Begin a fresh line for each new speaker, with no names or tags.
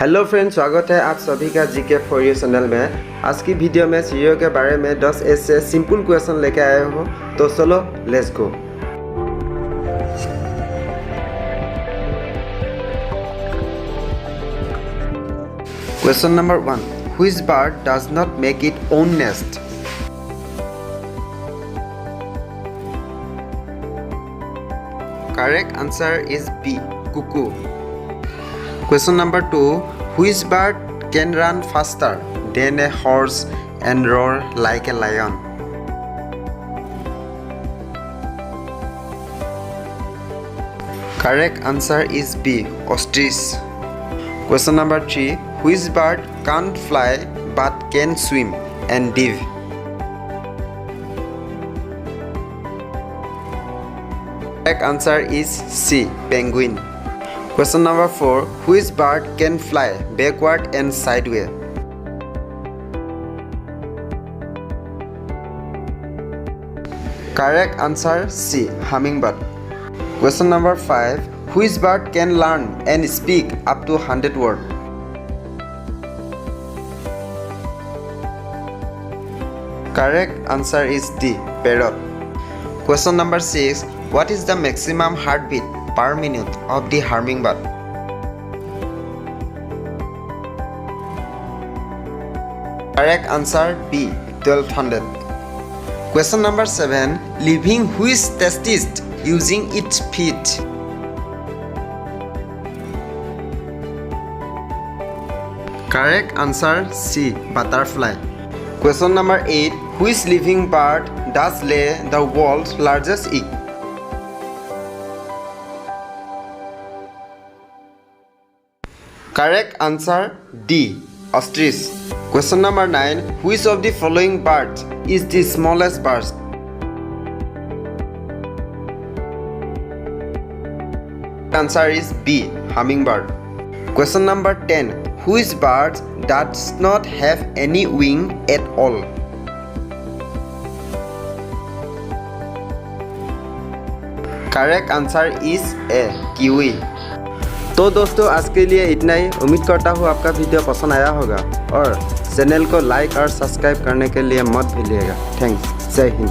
Hello friends, स्वागत है आप सभी का जीके फॉर यू चैनल में। आज की वीडियो में सीईओ के बारे में 10 ऐसे सिंपल क्वेश्चन लेके आए हो, तो चलो let's go. Question number 1, which bird does not make it own nest? Correct answer is B, cuckoo. Question number 2, which bird can run faster than a horse and roar like a lion? Correct answer is B, ostrich. Question number 3, which bird can't fly but can swim and dive? Correct answer is C, penguin. Question number 4, which bird can fly backward and sideways? Correct answer C, hummingbird. Question number 5, which bird can learn and speak up to 100 words? Correct answer is D, parrot. Question number 6, what is the maximum heartbeat per minute of the hummingbird? Correct answer B, 1200. Question number 7, living which testis using its feet? Correct answer C, butterfly. Question number 8, which living bird does lay the world's largest egg? Correct answer D, ostrich. Question number 9, which of the following birds is the smallest bird? Answer is B, hummingbird. Question number 10, which bird does not have any wing at all? Correct answer is A, kiwi. तो दोस्तों, आज के लिए इतना ही। उम्मीद करता हूँ आपका वीडियो पसंद आया होगा और चैनल को लाइक और सब्सक्राइब करने के लिए मत भूलिएगा। थैंक्स, जय हिंद।